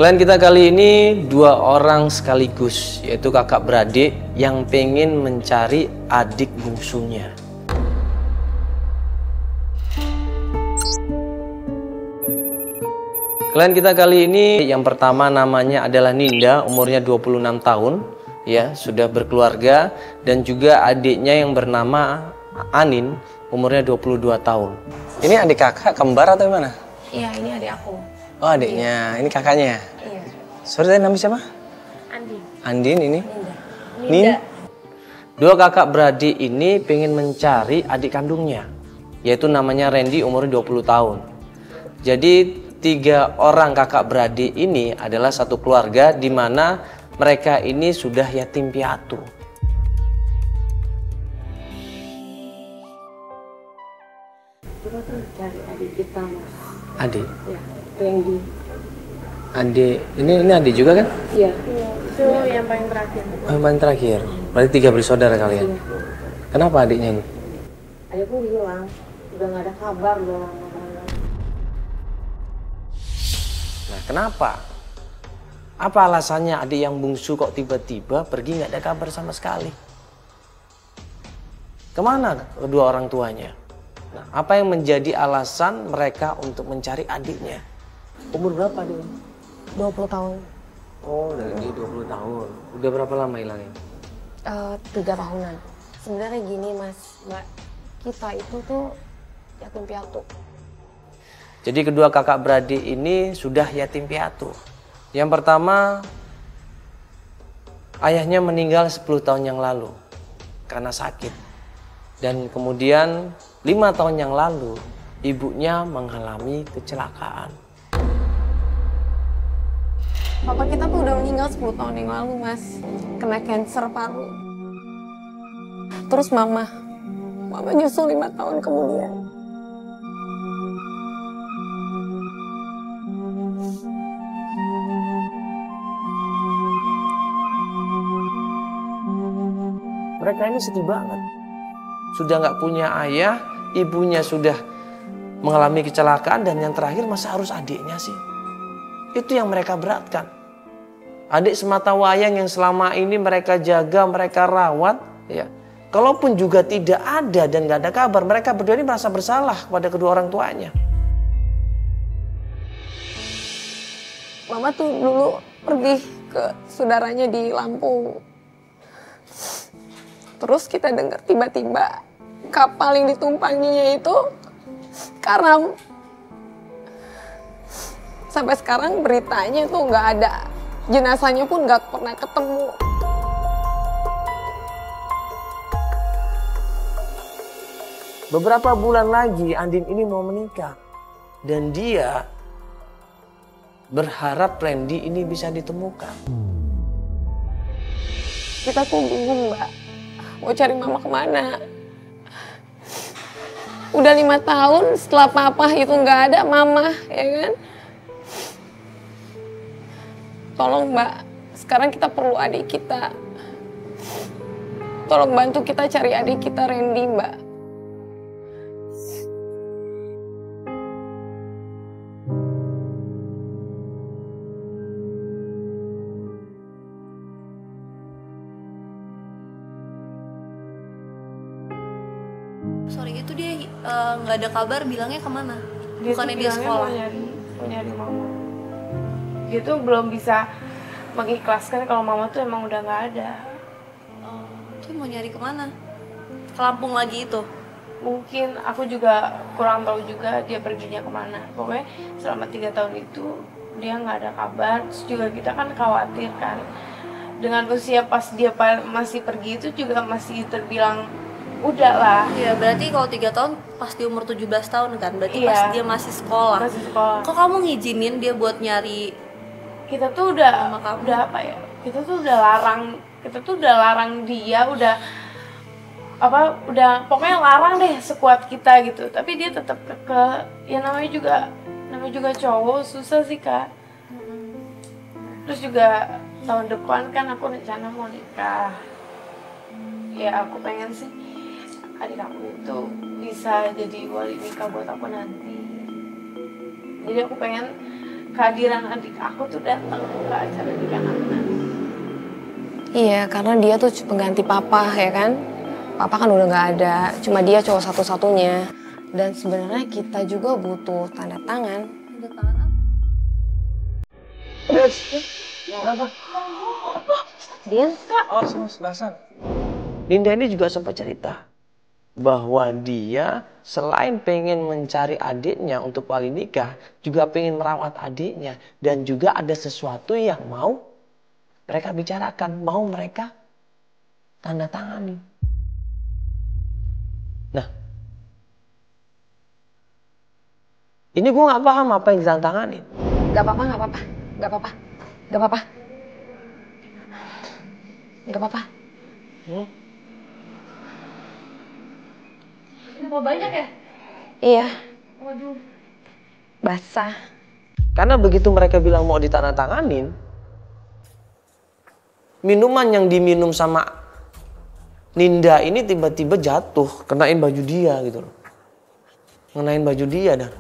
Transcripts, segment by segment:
Klien kita kali ini dua orang sekaligus, yaitu kakak beradik yang pengen mencari adik bungsunya. Klien kita kali ini yang pertama namanya adalah Ninda, umurnya 26 tahun, ya, sudah berkeluarga, dan juga adiknya yang bernama Anin, umurnya 22 tahun. Ini adik kakak kembar atau gimana? Iya, ini adik aku. Oh, adiknya. Ini kakaknya? Iya. Sorry, tadi namanya siapa? Andin. Andin ini? Ninda. Nin. Dua kakak beradik ini pengen mencari adik kandungnya, yaitu namanya Randy, umurnya 20 tahun. Jadi 3 orang kakak beradik ini adalah satu keluarga di mana mereka ini sudah yatim piatu. Kita tuh cari adik kita, Mas. Adik? Ya, Randy. Adik, ini adik juga kan? Iya. Itu yang paling terakhir. Oh, yang paling terakhir. Berarti 3 bersaudara kalian. Iya. Kenapa adiknya ini? Adikku hilang. Udah nggak ada kabar, udah lama banget. Nah, kenapa? Apa alasannya adik yang bungsu kok tiba-tiba pergi nggak ada kabar sama sekali? Kemana kedua orang tuanya? Nah, apa yang menjadi alasan mereka untuk mencari adiknya? Umur berapa dia? 20 tahun. Oh, dari dia 20 tahun. Udah berapa lama hilangnya? 3 tahunan. Sebenarnya gini, Mas, Mbak. Kita itu tuh yatim piatu. Jadi kedua kakak beradik ini sudah yatim piatu. Yang pertama, ayahnya meninggal 10 tahun yang lalu karena sakit. Dan kemudian 5 tahun yang lalu, ibunya mengalami kecelakaan. Papa kita tuh udah meninggal 10 tahun yang lalu, Mas. Kena kanker paru. Terus Mama nyusul 5 tahun kemudian. Mereka ini sedih banget. Sudah nggak punya ayah, ibunya sudah mengalami kecelakaan, dan yang terakhir masa harus adiknya sih? Itu yang mereka beratkan. Adik semata wayang yang selama ini mereka jaga, mereka rawat, ya. Kalaupun juga tidak ada dan nggak ada kabar, mereka berdua ini merasa bersalah kepada kedua orang tuanya. Mama tuh dulu pergi ke saudaranya di Lampung. Terus kita dengar tiba-tiba kapal yang ditumpanginya itu karam. Sampai sekarang beritanya tuh nggak ada. Jenazahnya pun nggak pernah ketemu. Beberapa bulan lagi Andin ini mau menikah. Dan dia berharap Randy ini bisa ditemukan. Kita tuh bingung, Mbak. Mau cari Mama kemana? Udah 5 tahun setelah Papa itu nggak ada Mama, ya kan? Tolong, Mbak. Sekarang kita perlu adik kita. Tolong bantu kita cari adik kita, Randy, Mbak. Sorry, itu dia nggak ada kabar, bilangnya kemana? Bukannya dia bilangnya sekolah? mau nyari mama. Dia tuh belum bisa mengikhlaskan kalau mama tuh emang udah nggak ada. Oh, dia mau nyari kemana? Ke Lampung lagi itu? Mungkin aku juga kurang tahu juga dia perginya kemana. Pokoknya selama 3 tahun itu dia nggak ada kabar. Terus juga kita kan khawatir kan. Dengan usia pas dia masih pergi itu juga masih terbilang udah lah. Iya, berarti kalau 3 tahun pas di umur 17 tahun kan? Berarti Iya. pas dia masih sekolah. Masih sekolah. Kok kamu ngizinin dia buat nyari? Kita tuh udah Sama kamu. udah apa ya? Kita tuh udah larang dia, udah pokoknya larang deh sekuat kita gitu. Tapi dia tetap keke. Ya namanya juga cowok, susah sih, Kak. Terus juga tahun depan kan aku rencana mau nikah. Ya aku pengen sih adik aku itu bisa jadi wali nikah buat aku nanti. Jadi aku pengen kehadiran adik aku tuh datang ke acara nikahan aku nanti. Iya, karena dia tuh pengganti papa ya kan. Papa kan udah nggak ada, cuma dia cowok satu-satunya. Dan sebenarnya kita juga butuh tanda tangan. Tanda tangan apa? Dia? Oh, selasan. Ninda ini juga sempat cerita bahwa dia selain pengen mencari adiknya untuk wali nikah, juga pengen merawat adiknya. Dan juga ada sesuatu yang mau mereka bicarakan, mau mereka tanda tangani. Nah, ini gue gak paham apa yang ditandatanganin. Gak apa-apa, gak apa-apa, gak apa-apa, gak apa-apa. Gak apa-apa. Mau banyak ya? Iya, Waduh. basah. Karena begitu mereka bilang mau ditandatanganin, minuman yang diminum sama Ninda ini tiba-tiba jatuh, kenain baju dia gitu loh. Ngenain baju dia dah.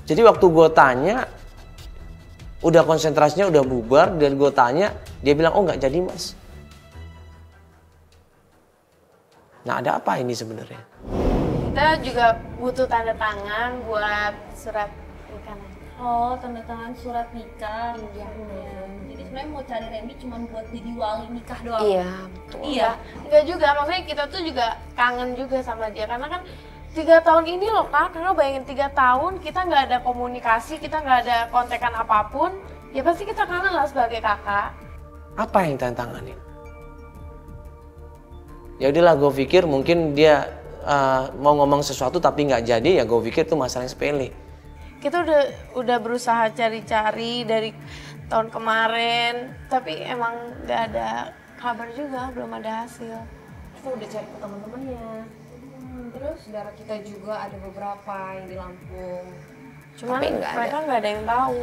Jadi waktu gue tanya, udah konsentrasinya udah bubar, dan gue tanya, dia bilang, oh nggak jadi mas. Nah ada apa ini sebenarnya? Kita juga butuh tanda tangan buat surat nikah nanti. Oh, tanda tangan surat nikah. Iya. Jadi sebenarnya mau cari Randy cuma buat jadi wali nikah doang. Iya, betul. Iya. Enggak juga, maksudnya kita tuh juga kangen juga sama dia. Karena kan 3 tahun ini loh Kak, karena bayangin 3 tahun kita nggak ada komunikasi, kita nggak ada kontekan apapun. Ya pasti kita kangen lah sebagai kakak. Apa yang tantanganin? Ya udahlah, gue pikir mungkin dia mau ngomong sesuatu tapi nggak jadi, ya gue pikir itu masalah yang sepele. Kita udah berusaha cari-cari dari tahun kemarin, tapi emang nggak ada kabar juga, belum ada hasil. Kita udah cari ke teman-temannya. Terus saudara kita juga ada beberapa yang di Lampung. Cuman Tapi nggak ada. mereka nggak ada yang tahu.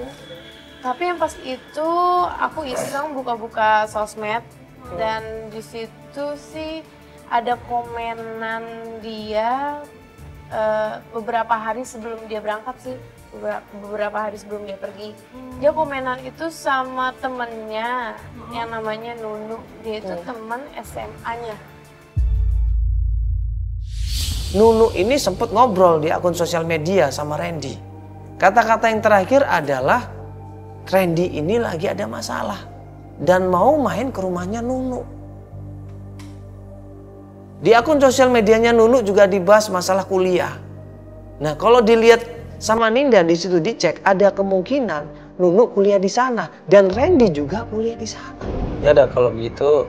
Tapi yang pas itu aku iseng buka-buka sosmed dan di situ sih ada komenan dia beberapa hari sebelum dia berangkat sih, beberapa hari sebelum dia pergi. Dia komenan itu sama temennya yang namanya Nunu. Dia itu teman SMA-nya. Nunu ini sempat ngobrol di akun sosial media sama Randy. Kata-kata yang terakhir adalah Randy ini lagi ada masalah dan mau main ke rumahnya Nunu. Di akun sosial medianya Nunu juga dibahas masalah kuliah. Nah, kalau dilihat sama Ninda di situ dicek, ada kemungkinan Nunu kuliah di sana dan Randy juga kuliah di sana. Ya udah kalau begitu,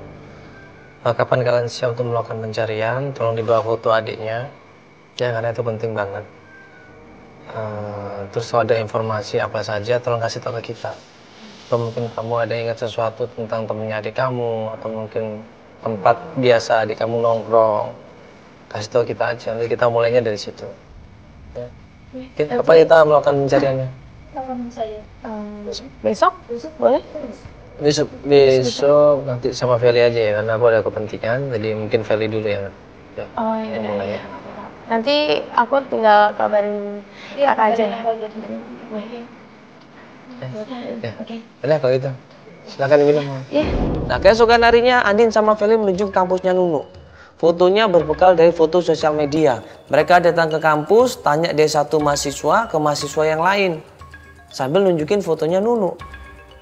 kapan kalian siap untuk melakukan pencarian? Tolong dibawa foto adiknya, ya karena itu penting banget. Terus kalau ada informasi apa saja, tolong kasih tahu ke kita. Atau mungkin kamu ada ingat sesuatu tentang temennya adik kamu, atau mungkin tempat biasa adik kamu nongkrong, kasih tahu kita aja. Nanti kita mulainya dari situ. Ya. Kapan kita melakukan pencariannya? Kapan saya? Besok? Boleh? Besok nanti sama Feli aja ya, karena aku ada kepentingan, jadi mungkin Feli dulu ya. Oh iya. Mulai ya. Nanti aku tinggal kabarin kakak aja ya. Oke. Udah kalau gitu, silakan diminum. Nah, keesokan harinya Andin sama Feli menuju ke kampusnya Nunu. Fotonya berbekal dari foto sosial media. Mereka datang ke kampus, tanya dari satu mahasiswa ke mahasiswa yang lain, sambil nunjukin fotonya Nunu.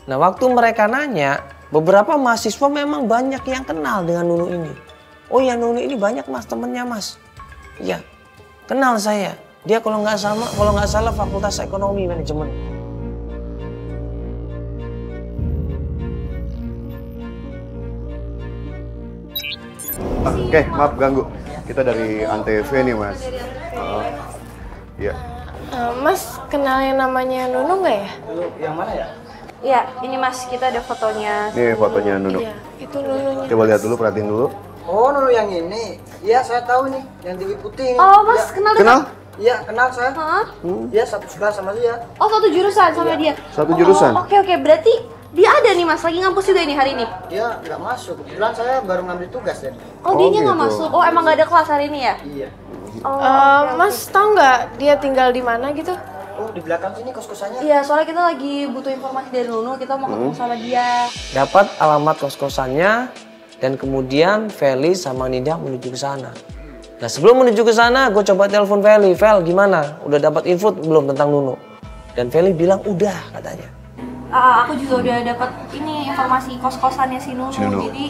Nah, waktu mereka nanya, beberapa mahasiswa memang banyak yang kenal dengan Nunu ini. Oh ya, Nunu ini banyak mas, temennya mas. Iya, kenal saya. Dia kalau nggak salah Fakultas Ekonomi Manajemen. Oke, maaf ganggu. Kita dari Antv nih, Mas. Iya. Mas kenal yang namanya Nunu nggak ya? Yang mana ya? Iya, ini mas, kita ada fotonya. Ini fotonya Nunu. Iya, itu Nununya. Coba lihat dulu, perhatiin dulu. Oh, Nunu yang ini. Iya, saya tahu nih, yang tinggi putih. Oh mas, kenal Kenal? Iya, kenal saya. Hah? Iya, satu sekolah sama dia. Oh satu jurusan sama dia? Satu jurusan? Oh, oke, berarti dia ada nih mas, lagi ngampus juga ini hari ini? Dia nggak masuk. Kebetulan saya baru ngambil tugas ya. Oh, Oh, dianya nggak gitu. masuk? Oh emang nggak ada kelas hari ini ya? Iya. Mas tahu nggak dia tinggal di mana gitu? Oh, di belakang sini kos-kosannya. Iya, soalnya kita lagi butuh informasi dari Nunu, kita mau ketemu sama dia. Dapat alamat kos-kosannya dan kemudian Feli sama Nida menuju ke sana. Nah sebelum menuju ke sana, gue coba telepon Feli. Fel, gimana? Udah dapat info belum tentang Nunu? Dan Feli bilang udah katanya. Aku juga udah dapat ini informasi kos-kosannya si Nunu. Jadi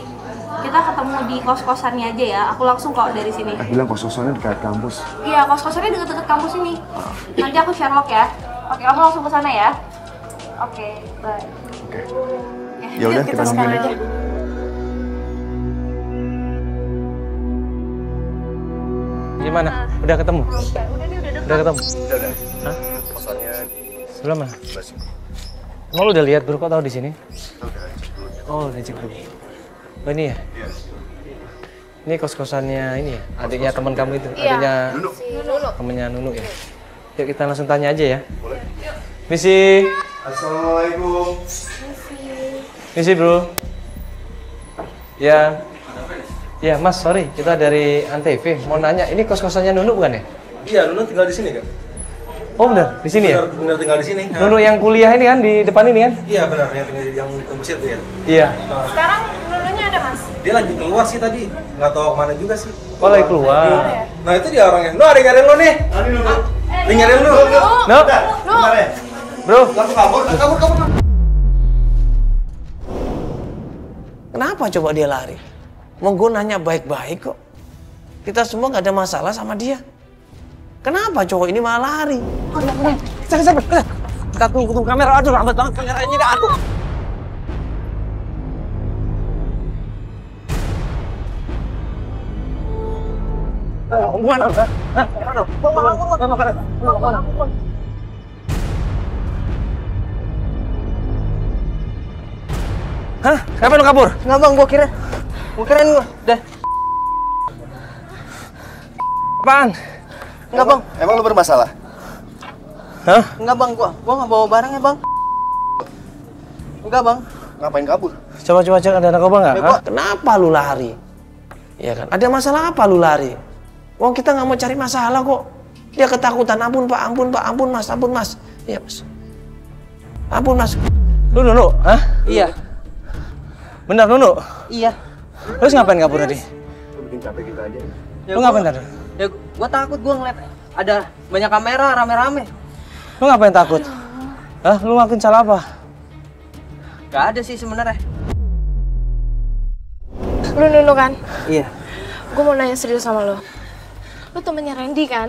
kita ketemu di kos-kosannya aja ya. Aku langsung kok dari sini. Bilang kos-kosannya dekat kampus. Iya, kos-kosannya deket-deket kampus ini. Nanti aku Sherlock ya. Oke, kamu langsung ke sana ya. Oke, bye. Oke. Ya udah kita nungguin aja. Gimana? Udah ketemu? Udah ketemu? Udah. Hah? Kosannya Sebelah mana? sebelah sini. Emang lu udah lihat bro, kok tahu di sini? Udah cek dulu. Oh, udah cek dulu. Oh ini ya? Iya. Ini kos-kosannya ini ya? Adiknya teman kamu itu? Iya. Adiknya Nunu. temennya Nunu ya? Yuk kita langsung tanya aja ya. Boleh. Misi. Assalamualaikum. Misi bro. Ya. Ya mas, sorry. Kita dari Antv. Mau nanya, ini kos-kosannya Nunu bukan ya? Iya, Nunu tinggal di sini kan? Oh benar, di sini ya? Benar tinggal di sini. Nunu yang kuliah ini kan, di depan ini kan? Iya benar, yang tinggal yang ke Mesir tuh ya. Iya. Sekarang Nununya ada mas? Dia lagi keluar sih tadi, nggak tahu kemana juga sih. Oh lagi keluar. Nah itu dia orangnya. Lu ada yang nyariin lu nih? Ada nyariin lu. No? Bro, Kabur. Kenapa coba dia lari? Mau gue nanya baik-baik kok. Kita semua nggak ada masalah sama dia. Kenapa cowok ini malah lari? kita tunggu kamera. Aduh, lambat banget kameranya dah. Aduh. Hah? Kenapa lu kabur? Enggak bang, gua kirain gua. Dah. Apaan? Enggak bang, Emang lu bermasalah? Hah? enggak bang, gua nggak bawa barangnya bang. Enggak bang. Ngapain kabur? Coba cek ada narkoba nggak? Ya, Hah? Kenapa lu lari? Iya kan? Ada masalah apa lu lari? Wong kita nggak mau cari masalah kok. Dia ketakutan. Ampun pak, ampun mas. Iya mas. Ampun mas. Lu Nunu? Hah? Iya. Benar Nunu? Iya. Terus ngapain kabur tadi? Lu bikin capek kita aja. Ya, Lu ngapain tadi? Ya gua takut gua ngeliat ada banyak kamera rame-rame. Lu ngapain takut? Hah? Lu ngelakuin salah apa? Gak ada sih sebenarnya. Lu Nunu kan? Iya. Gue mau nanya serius sama lo. Lu temennya Randy kan?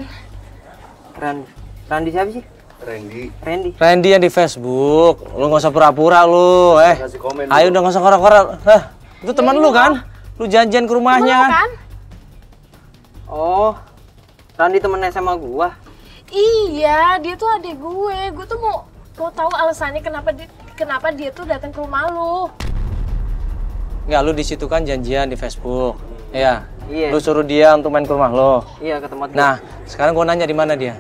Randy siapa sih? Randy. Randy yang di Facebook. Lu nggak usah pura-pura lu. Kasih komen Ayo udah nggak usah korek-korek. Hah? Itu teman lu kan? Lu janjian ke rumahnya Temen lu kan? kan? Oh, Randy temen SMA gua. Iya, dia tuh adik gue. Gue tuh mau tahu alasannya kenapa dia tuh datang ke rumah lu. Nggak, lu di situ kan janjian di Facebook. Iya. Iya. Lu suruh dia untuk main ke rumah lo. Iya, ke tempat gua. Nah, sekarang gua nanya di mana dia?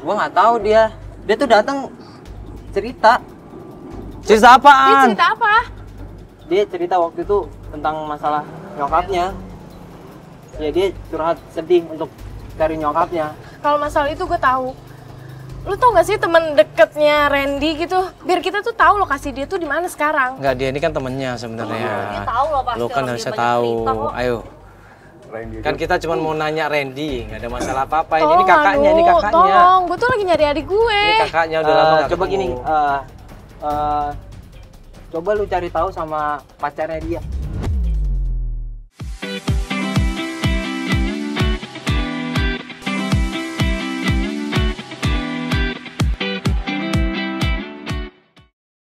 Gua nggak tahu dia. Dia tuh datang cerita. Cerita Dia apaan? cerita apa? Dia cerita waktu itu tentang masalah nyokapnya. Ya dia curhat sedih untuk cari nyokapnya. Kalau masalah itu gue tahu. Lu tau gak sih temen deketnya Randy gitu? Biar kita tuh tahu lokasi dia tuh di mana sekarang. Nggak, dia ini kan temennya sebenarnya. Dia tahu loh pasti. Lu kan orang harusnya dia banyak tahu. cerita kok. Ayo. Randy Kan kita cuma mau nanya Randy, nggak ada masalah apa-apa. Ini Tolong, kakaknya, ini Anu, kakaknya. Tolong, gue tuh lagi nyari adik gue. Ini kakaknya udah lama nggak Coba ketemu. gini, coba lu cari tahu sama pacarnya dia.